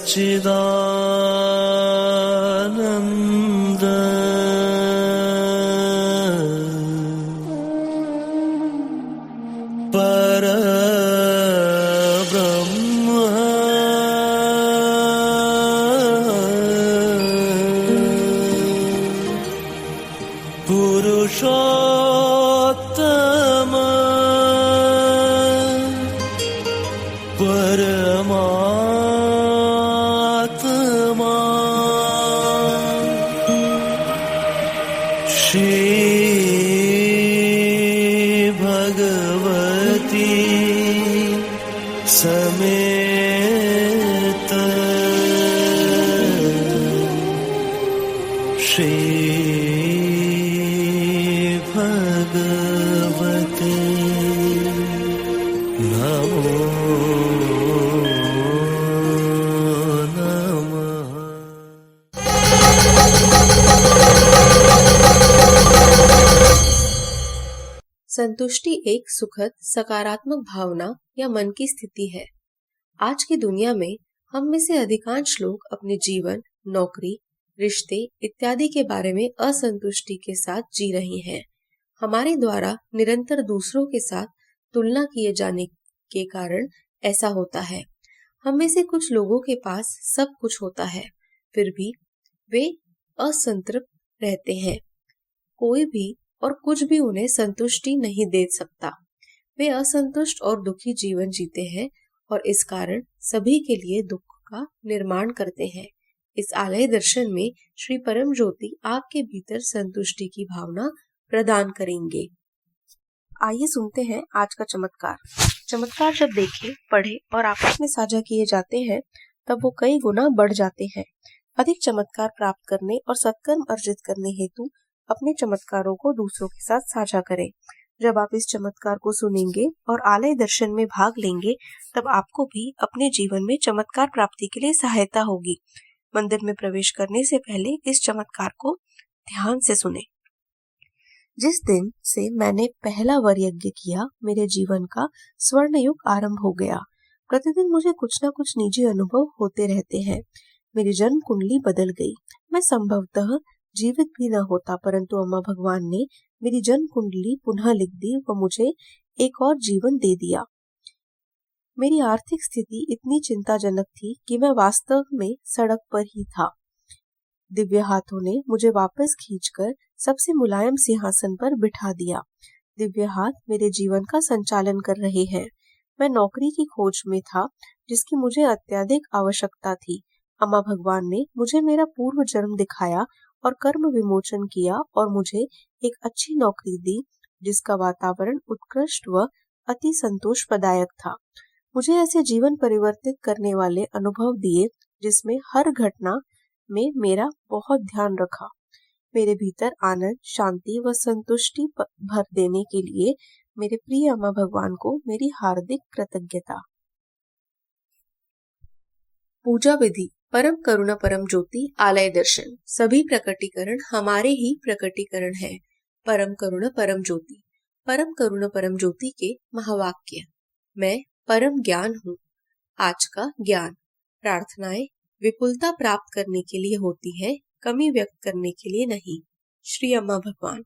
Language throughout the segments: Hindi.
सच्चिदानन्द परब्रह्म पुरुषोत्तम परमात्मा श्री भगवती समेत श्री भगवते नमो नमः। संतुष्टि एक सुखद सकारात्मक भावना या मन की स्थिति है। आज की दुनिया में हम में से अधिकांश लोग अपने जीवन, नौकरी, रिश्ते इत्यादि के बारे में असंतुष्टि के साथ जी रहे हैं। हमारे द्वारा निरंतर दूसरों के साथ तुलना किए जाने के कारण ऐसा होता है। हम में से कुछ लोगों के पास सब कुछ होता है, फिर भी वे असंतृप्त रहते हैं। कोई भी और कुछ भी उन्हें संतुष्टि नहीं दे सकता। वे असंतुष्ट और दुखी जीवन जीते हैं और इस कारण सभी के लिए दुख का निर्माण करते हैं। इस आलय दर्शन में श्री परम ज्योति आपके भीतर संतुष्टि की भावना प्रदान करेंगे। आइए सुनते हैं आज का चमत्कार। चमत्कार जब देखे, पढ़े और आपस में साझा किए जाते हैं तब वो कई गुना बढ़ जाते हैं। अधिक चमत्कार प्राप्त करने और सत्कर्म अर्जित करने हेतु अपने चमत्कारों को दूसरों के साथ साझा करें। जब आप इस चमत्कार को सुनेंगे और आलय दर्शन में भाग लेंगे तब आपको भी अपने जीवन में चमत्कार प्राप्ति के लिए सहायता होगी। मंदिर में प्रवेश करने से पहले इस चमत्कार को ध्यान से सुने। जिस दिन से मैंने पहला वर यज्ञ किया, मेरे जीवन का स्वर्ण युग आरंभ हो गया। प्रतिदिन मुझे कुछ न कुछ निजी अनुभव होते रहते हैं। मेरी जन्म कुंडली बदल गई। मैं संभवतः जीवित भी न होता, परंतु अम्मा भगवान ने मेरी जन्म कुंडली पुनः लिख दी व मुझे एक और जीवन दे दिया। मेरी आर्थिक स्थिति इतनी चिंताजनक थी कि मैं वास्तव में सड़क पर ही था। दिव्य हाथों ने मुझे वापस खींचकर सबसे मुलायम सिंहासन पर बिठा दिया। दिव्य हाथ मेरे जीवन का संचालन कर रहे हैं। मैं नौकरी की खोज में था जिसकी मुझे अत्यधिक आवश्यकता थी। अम्मा भगवान ने मुझे मेरा पूर्व जन्म दिखाया और कर्म विमोचन किया और मुझे एक अच्छी नौकरी दी जिसका वातावरण उत्कृष्ट व अति संतोष प्रदायक था। मुझे ऐसे जीवन परिवर्तित करने वाले अनुभव दिए जिसमें हर घटना में मेरा बहुत ध्यान रखा। मेरे भीतर आनंद, शांति व संतुष्टि भर देने के लिए मेरे प्रिय अम्मा भगवान को मेरी हार्दिक कृतज्ञता। पूजा विधि। परम करुणा परम ज्योति आलय दर्शन। सभी प्रकटीकरण हमारे ही प्रकटीकरण है। परम करुणा परम ज्योति। परम करुणा परम ज्योति के महावाक्य। मैं परम ज्ञान हूँ। आज का ज्ञान। प्रार्थनाएं विपुलता प्राप्त करने के लिए होती है, कमी व्यक्त करने के लिए नहीं। श्री अम्मा भगवान।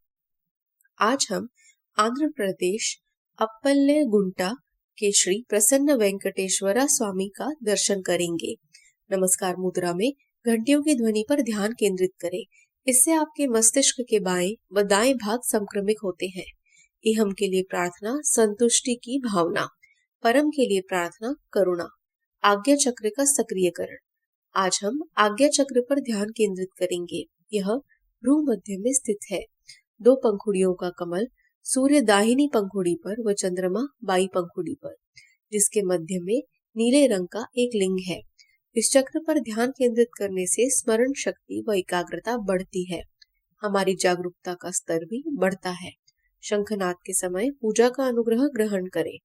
आज हम आंध्र प्रदेश अप्पल्ले गुंटा के श्री प्रसन्न वेंकटेश्वरा स्वामी का दर्शन करेंगे। नमस्कार मुद्रा में घंटियों की ध्वनि पर ध्यान केंद्रित करें। इससे आपके मस्तिष्क के बाएं व दाएं भाग संक्रमित होते हैं। इहम के लिए प्रार्थना संतुष्टि की भावना, परम के लिए प्रार्थना करुणा। आज्ञा चक्र का सक्रियकरण। आज हम आज्ञा चक्र पर ध्यान केंद्रित करेंगे। यह भ्रू मध्य में स्थित है। 2 पंखुड़ियों का कमल, सूर्य दाहिनी पंखुड़ी पर व चंद्रमा बाई पंखुड़ी पर, जिसके मध्य में नीले रंग का एक लिंग है। इस चक्र पर ध्यान केंद्रित करने से स्मरण शक्ति व एकाग्रता बढ़ती है। हमारी जागरूकता का स्तर भी बढ़ता है। शंखनाद के समय पूजा का अनुग्रह ग्रहण करें।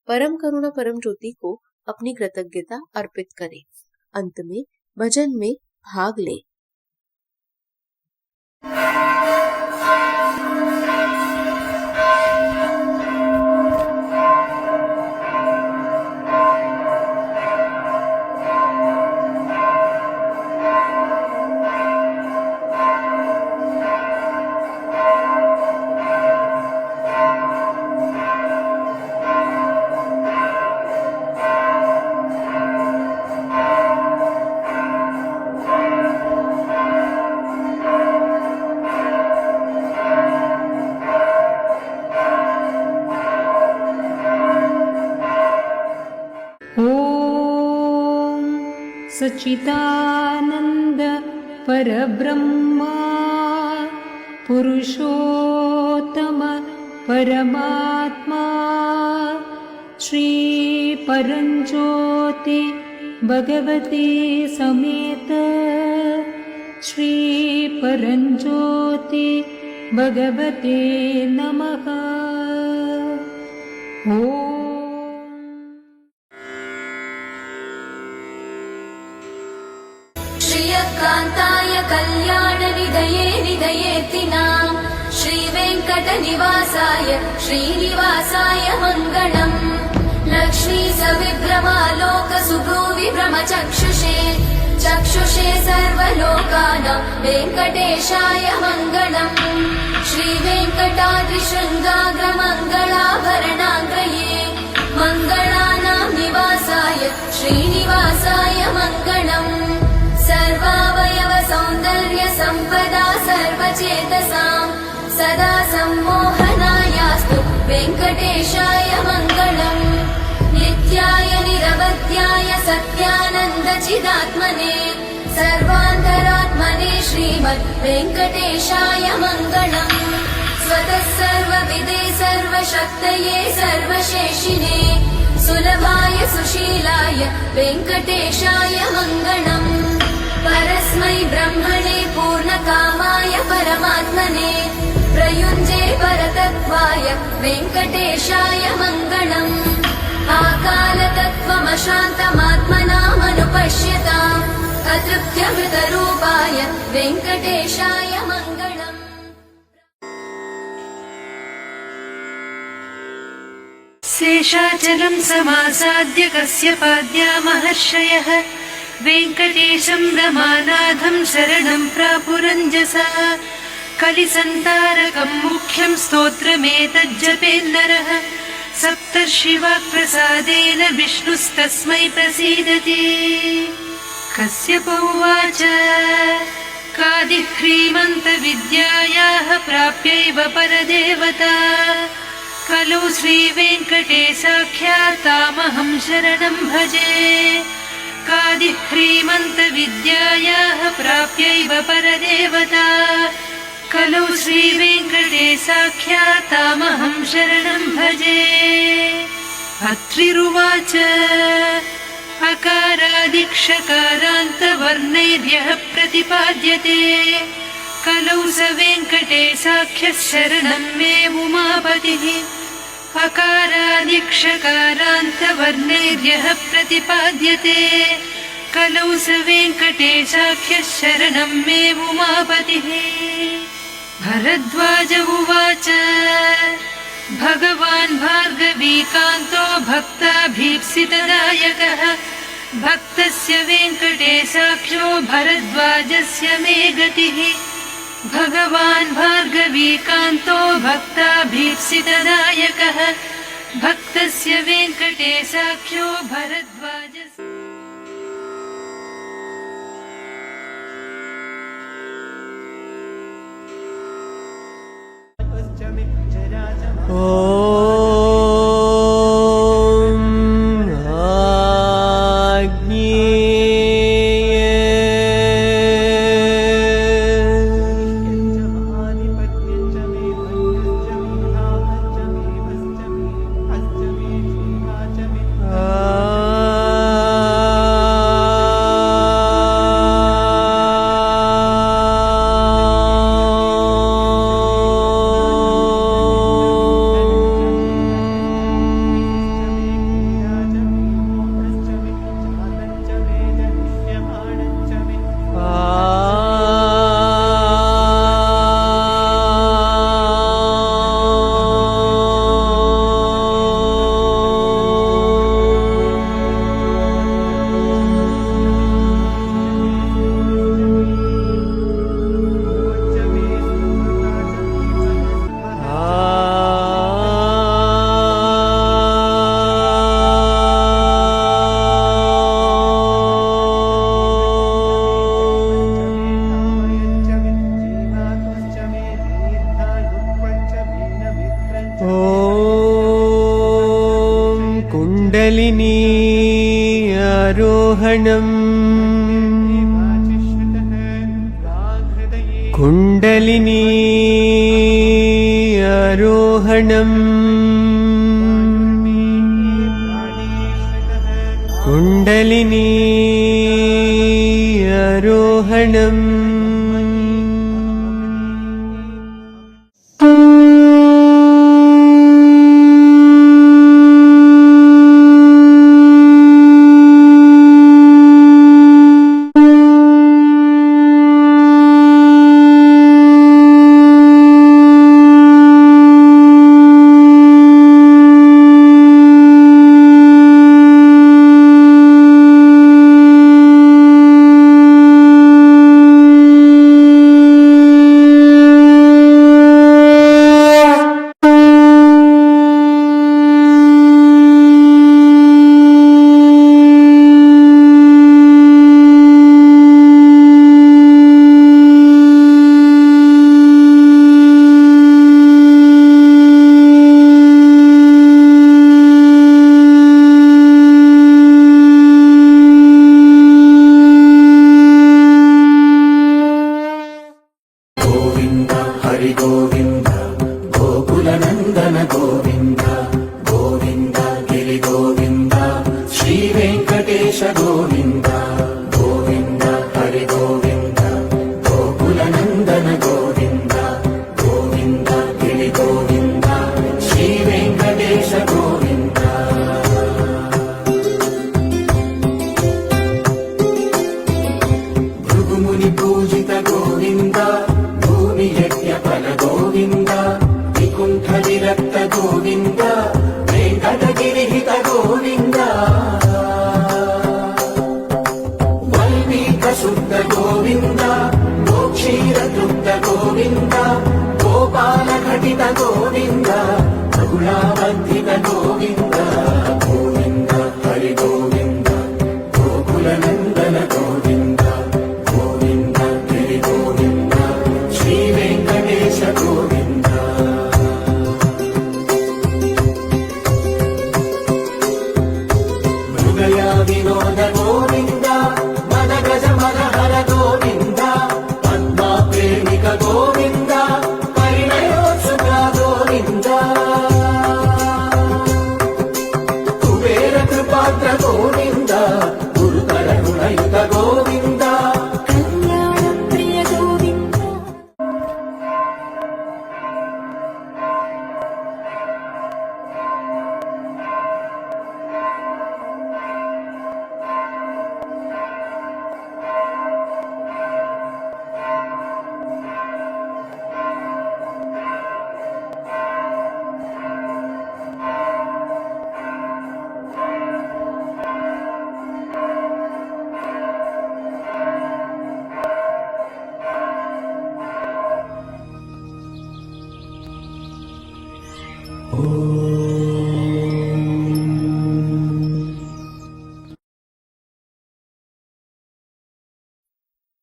परम करुणा परम ज्योति को अपनी कृतज्ञता अर्पित करें। अंत में भजन में भाग लें। सच्चिदानन्द परब्रह्मा पुरुषोत्तम परमात्मा श्री परञ्ज्योति भगवती समेत श्री परञ्ज्योति भगवते नमः। ॐ श्रियकान्ताय कल्याणनिधये निधयेतिनां श्रीवेङ्कटनिवासाय श्रीनिवासाय मङ्गलम्। लक्ष्मी सविभ्रमालोकसुभ्रूविभ्रमचक्षुषे चक्षुषे सर्वलोकानां वेङ्कटेशाय मङ्गलम्। श्रीवेङ्कटाद्रिशृङ्गाग्रमङ्गलाभरणाङ्गये मङ्गलानां निवासाय श्रीनिवासाय मङ्गलम्। सर्वावयव सौन्दर्य सम्पदा सर्वचेतसां सदा सम्मोहनायास्तु वेङ्कटेशाय मङ्गलम्। नित्याय निरवध्याय सत्यानन्दचिदात्मने सर्वान्तरात्मने श्रीमद् वेङ्कटेशाय मङ्गलम्। स्वतः सर्वविदे सर्वशक्तये सर्वशेषिने सुलभाय सुशीलाय वेङ्कटेशाय मङ्गलम्। परस्मै ब्रह्मणे पूर्णकामाय परमात्मने प्रयुञ्जे परतत्त्वाय वेङ्कटेशाय मङ्गलम्। आकालतत्त्वमशान्तमात्मनामनुपश्यताम् अतृप्त्यमृतरूपाय वेङ्कटेशाय मङ्गलम्। शेषाचलं समासाद्य कस्य पाद्या महर्षयः वेङ्कटेशं रमानाथं शरणं प्रापुरञ्जसा। कलिसन्तारकं मुख्यं स्तोत्रमेतज्जपेन्नरः सप्तर्षिवाक्प्रसादेन विष्णुस्तस्मै प्रसीदति। कश्यप उवाच कादिह्रीमन्तविद्यायाः प्राप्यैव परदेवता कलौ श्रीवेङ्कटेशाख्यातामहं शरणं भजे। कादिह्रीमन्तविद्यायाः प्राप्यैव परदेवता कलौ श्रीवेङ्कटेशाख्यातामहं शरणं भजे। अत्रिरुवाच अकारादिक्षकारान्तवर्णैर्यः प्रतिपाद्यते कलौ स वेङ्कटेशाख्यः शरणं मे उमापतिः। अकारादिक्षकारान्तवर्णैर्यः प्रतिपाद्यते कलौ स वेङ्कटेशाख्यः शरणं मे उमापतिः। भरद्वाज उवाच भगवान् भार्गवीकान्तो भक्ताभीप्सितदायकः भक्तस्य वेङ्कटेशाख्यो भरद्वाजस्य मे गतिः। भगवान् भार्गवीकान्तो भक्ताभीप्सितदायकः भक्तस्य वेङ्कटेशाख्यो भरद्वाजस्य। कुण्डलिनी आरोहणम् कुण्डलिनी आरोहणम् कुण्डलिनी आरोहणम्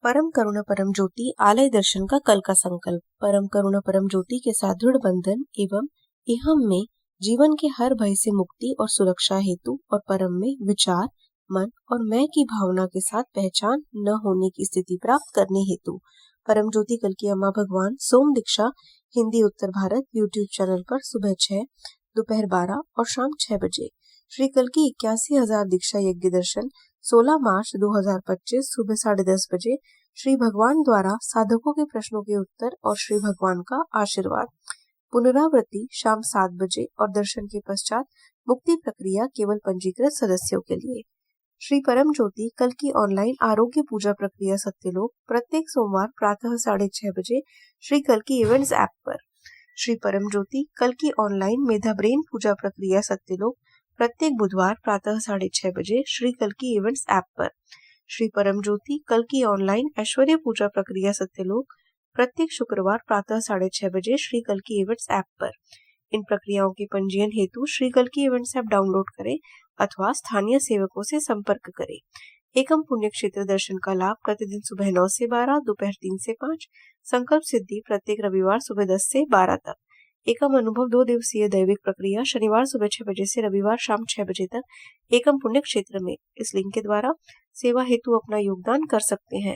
परम करुणा परम ज्योति आलय दर्शन का कल का संकल्प। परम करुणा परम ज्योति के साथ दृढ़ बंधन एवं इहम में जीवन के हर भय से मुक्ति और सुरक्षा हेतु और परम में विचार, मन और मैं की भावना के साथ पहचान न होने की स्थिति प्राप्त करने हेतु परम ज्योति कल की अम्मा भगवान सोम दीक्षा हिंदी उत्तर भारत यूट्यूब चैनल पर सुबह 6, दोपहर 12 और शाम 6 बजे। श्री कल की 81,000 दीक्षा यज्ञ दर्शन 16 मार्च 2025 सुबह 10:30 बजे। श्री भगवान द्वारा साधकों के प्रश्नों के उत्तर और श्री भगवान का आशीर्वाद। पुनरावृत्ति शाम 7 बजे और दर्शन के पश्चात मुक्ति प्रक्रिया केवल पंजीकृत सदस्यों के लिए। श्री परम ज्योति कल की ऑनलाइन आरोग्य पूजा प्रक्रिया सत्यलोक प्रत्येक सोमवार प्रातः 6:30 बजे श्री कल की इवेंट्स ऐप पर। श्री परम ज्योति कल की ऑनलाइन मेधा ब्रेन पूजा प्रक्रिया सत्यलोक प्रत्येक बुधवार प्रातः 6:30 बजे श्री कल की इवेंट्स ऐप पर। श्री परम ज्योति कल की ऑनलाइन ऐश्वर्य पूजा प्रक्रिया सत्यलोक प्रत्येक शुक्रवार प्रातः 6:30 बजे श्री कल की इवेंट्स ऐप पर। इन प्रक्रियाओं के पंजीयन हेतु श्री कल की इवेंट्स ऐप डाउनलोड करें अथवा स्थानीय सेवकों से संपर्क करें। एकम पुण्य क्षेत्र दर्शन का लाभ प्रतिदिन सुबह 9 से 12, दोपहर 3 से 5, संकल्प सिद्धि प्रत्येक रविवार सुबह 10 से 12 तक। एकम अनुभव 2 दिवसीय दैविक प्रक्रिया शनिवार सुबह 6 बजे से रविवार शाम 6 बजे तक एकम पुण्य क्षेत्र में। इस लिंक के द्वारा सेवा हेतु अपना योगदान कर सकते हैं।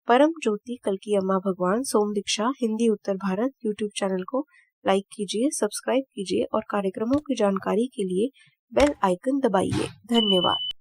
परम ज्योति कल्की अम्मा भगवान सोम दीक्षा हिंदी उत्तर भारत यूट्यूब चैनल को लाइक कीजिए, सब्सक्राइब कीजिए और कार्यक्रमों की जानकारी के लिए बेल आइकन दबाइए। धन्यवाद।